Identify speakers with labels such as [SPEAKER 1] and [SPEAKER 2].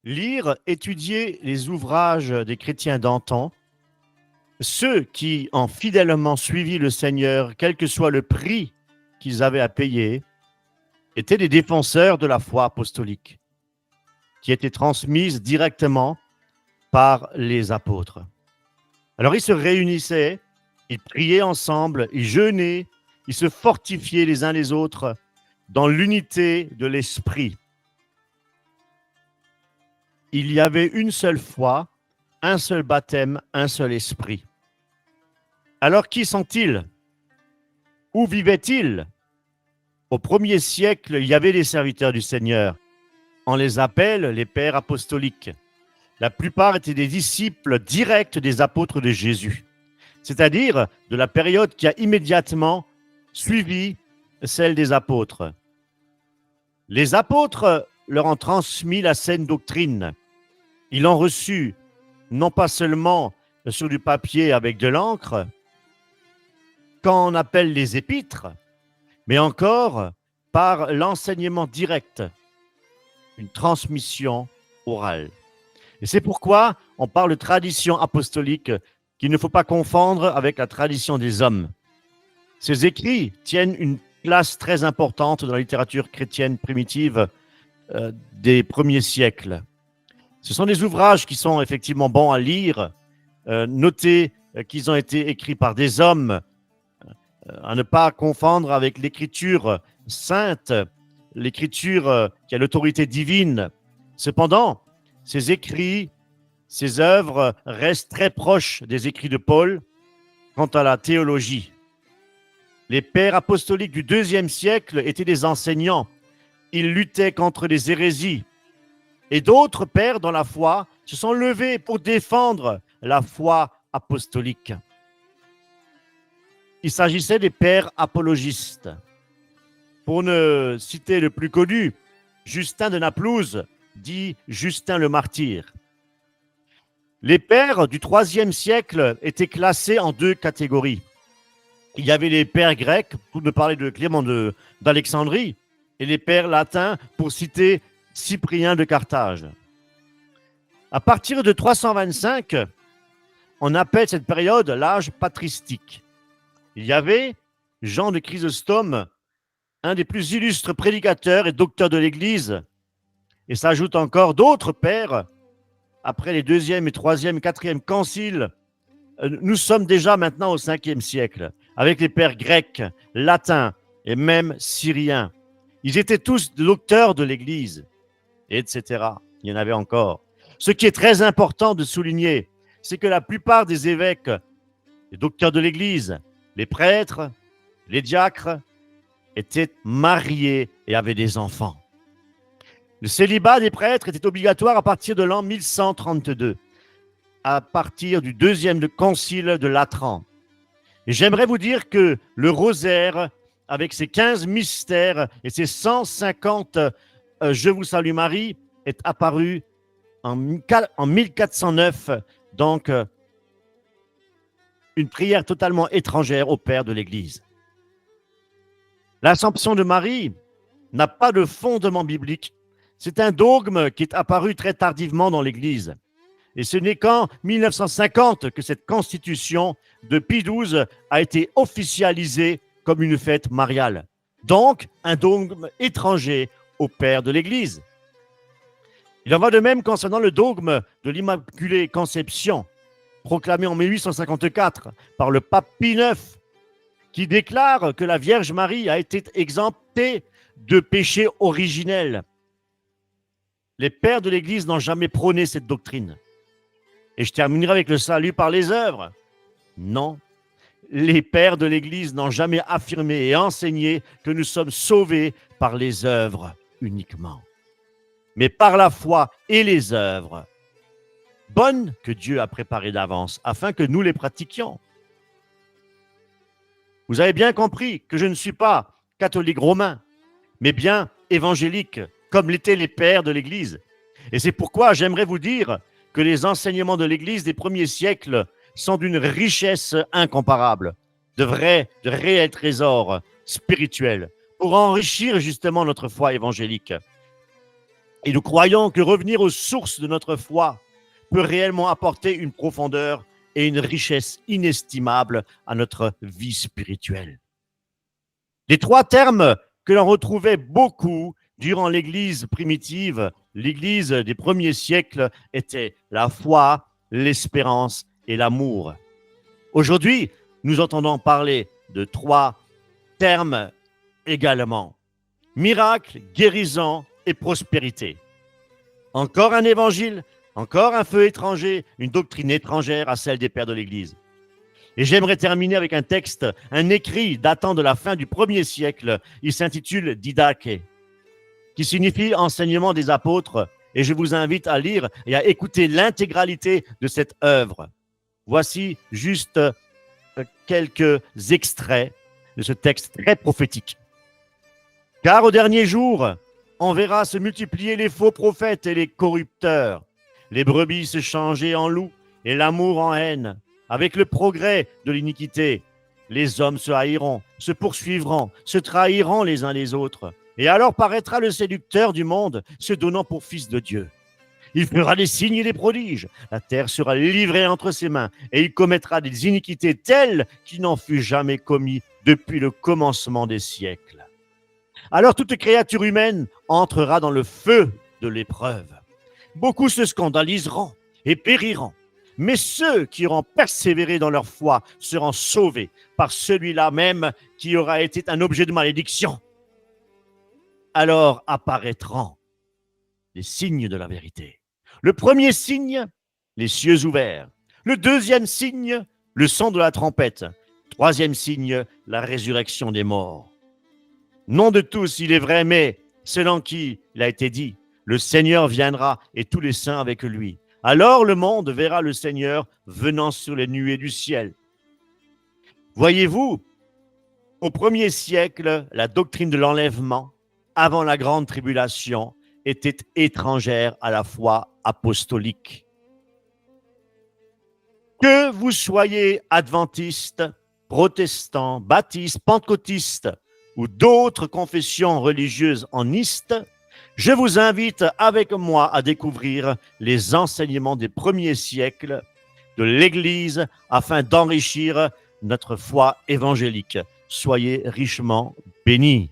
[SPEAKER 1] Lire, étudier les ouvrages des chrétiens d'antan, ceux qui ont fidèlement suivi le Seigneur, quel que soit le prix qu'ils avaient à payer, étaient des défenseurs de la foi apostolique, qui était transmise directement par les apôtres. Alors ils se réunissaient, ils priaient ensemble, ils jeûnaient, ils se fortifiaient les uns les autres dans l'unité de l'esprit. Il y avait une seule foi, un seul baptême, un seul esprit. Alors qui sont-ils? Où vivaient-ils? Au 1er siècle, il y avait des serviteurs du Seigneur. On les appelle les pères apostoliques. La plupart étaient des disciples directs des apôtres de Jésus, c'est-à-dire de la période qui a immédiatement suivi celle des apôtres. Les apôtres leur ont transmis la saine doctrine. Ils l'ont reçue non pas seulement sur du papier avec de l'encre, qu'on appelle les épîtres, mais encore par l'enseignement direct, une transmission orale. Et c'est pourquoi on parle de tradition apostolique qu'il ne faut pas confondre avec la tradition des hommes. Ces écrits tiennent une place très importante dans la littérature chrétienne primitive des premiers siècles. Ce sont des ouvrages qui sont effectivement bons à lire. Notez qu'ils ont été écrits par des hommes, à ne pas confondre avec l'écriture sainte, l'écriture qui a l'autorité divine. Cependant, ces écrits, ces œuvres restent très proches des écrits de Paul quant à la théologie. Les pères apostoliques du IIe siècle étaient des enseignants. Ils luttaient contre les hérésies. Et d'autres pères dans la foi se sont levés pour défendre la foi apostolique. Il s'agissait des pères apologistes. Pour ne citer le plus connu, Justin de Naplouse, dit Justin le martyr. Les pères du IIIe siècle étaient classés en deux catégories. Il y avait les pères grecs, pour ne parler de Clément d'Alexandrie, et les pères latins, pour citer Cyprien de Carthage. À partir de 325, on appelle cette période l'âge patristique. Il y avait Jean de Chrysostome, un des plus illustres prédicateurs et docteurs de l'Église, et s'ajoutent encore d'autres pères, après les 2e et 3e et 4e conciles. Nous sommes déjà maintenant au 5e siècle, avec les pères grecs, latins et même syriens. Ils étaient tous docteurs de l'Église, etc. Il y en avait encore. Ce qui est très important de souligner, c'est que la plupart des évêques, les docteurs de l'Église, les prêtres, les diacres, étaient mariés et avaient des enfants. Le célibat des prêtres était obligatoire à partir de l'an 1132, à partir du 2e concile de Latran. Et j'aimerais vous dire que le rosaire, avec ses 15 mystères et ses 150 Je vous salue Marie, est apparu en 1409, donc une prière totalement étrangère au Père de l'Église. L'Assomption de Marie n'a pas de fondement biblique. C'est un dogme qui est apparu très tardivement dans l'Église. Et ce n'est qu'en 1950 que cette constitution de Pie XII a été officialisée comme une fête mariale. Donc, un dogme étranger au Père de l'Église. Il en va de même concernant le dogme de l'Immaculée Conception, proclamé en 1854 par le pape Pie IX, qui déclare que la Vierge Marie a été exemptée de péché originel. Les pères de l'Église n'ont jamais prôné cette doctrine. Et je terminerai avec le salut par les œuvres. Non, les pères de l'Église n'ont jamais affirmé et enseigné que nous sommes sauvés par les œuvres uniquement, mais par la foi et les œuvres bonnes que Dieu a préparées d'avance afin que nous les pratiquions. Vous avez bien compris que je ne suis pas catholique romain, mais bien évangélique, comme l'étaient les pères de l'Église. Et c'est pourquoi j'aimerais vous dire que les enseignements de l'Église des premiers siècles sont d'une richesse incomparable, de réels trésors spirituels pour enrichir justement notre foi évangélique. Et nous croyons que revenir aux sources de notre foi peut réellement apporter une profondeur et une richesse inestimable à notre vie spirituelle. Les trois termes que l'on retrouvait beaucoup durant l'Église primitive, l'Église des premiers siècles, étaient la foi, l'espérance et l'amour. Aujourd'hui, nous entendons parler de trois termes également: miracle, guérison et prospérité. Encore un évangile, encore un feu étranger, une doctrine étrangère à celle des pères de l'Église. Et j'aimerais terminer avec un texte, un écrit datant de la fin du 1er siècle. Il s'intitule Didache, qui signifie enseignement des apôtres. Et je vous invite à lire et à écouter l'intégralité de cette œuvre. Voici juste quelques extraits de ce texte très prophétique. Car au dernier jour, on verra se multiplier les faux prophètes et les corrupteurs, les brebis se changer en loups et l'amour en haine. Avec le progrès de l'iniquité, les hommes se haïront, se poursuivront, se trahiront les uns les autres. Et alors paraîtra le séducteur du monde, se donnant pour fils de Dieu. Il fera des signes et des prodiges. La terre sera livrée entre ses mains, et il commettra des iniquités telles qu'il n'en fut jamais commis depuis le commencement des siècles. Alors toute créature humaine entrera dans le feu de l'épreuve. Beaucoup se scandaliseront et périront. Mais ceux qui auront persévéré dans leur foi seront sauvés par celui-là même qui aura été un objet de malédiction. Alors apparaîtront les signes de la vérité. Le premier signe, les cieux ouverts. Le deuxième signe, le son de la trompette. Troisième signe, la résurrection des morts. Non de tous, il est vrai, mais selon qui il a été dit, le Seigneur viendra et tous les saints avec lui. Alors le monde verra le Seigneur venant sur les nuées du ciel. Voyez-vous, au 1er siècle, la doctrine de l'enlèvement, avant la grande tribulation, était étrangère à la foi apostolique. Que vous soyez adventiste, protestant, baptiste, pentecôtiste ou d'autres confessions religieuses en iste, je vous invite avec moi à découvrir les enseignements des premiers siècles de l'Église afin d'enrichir notre foi évangélique. Soyez richement bénis.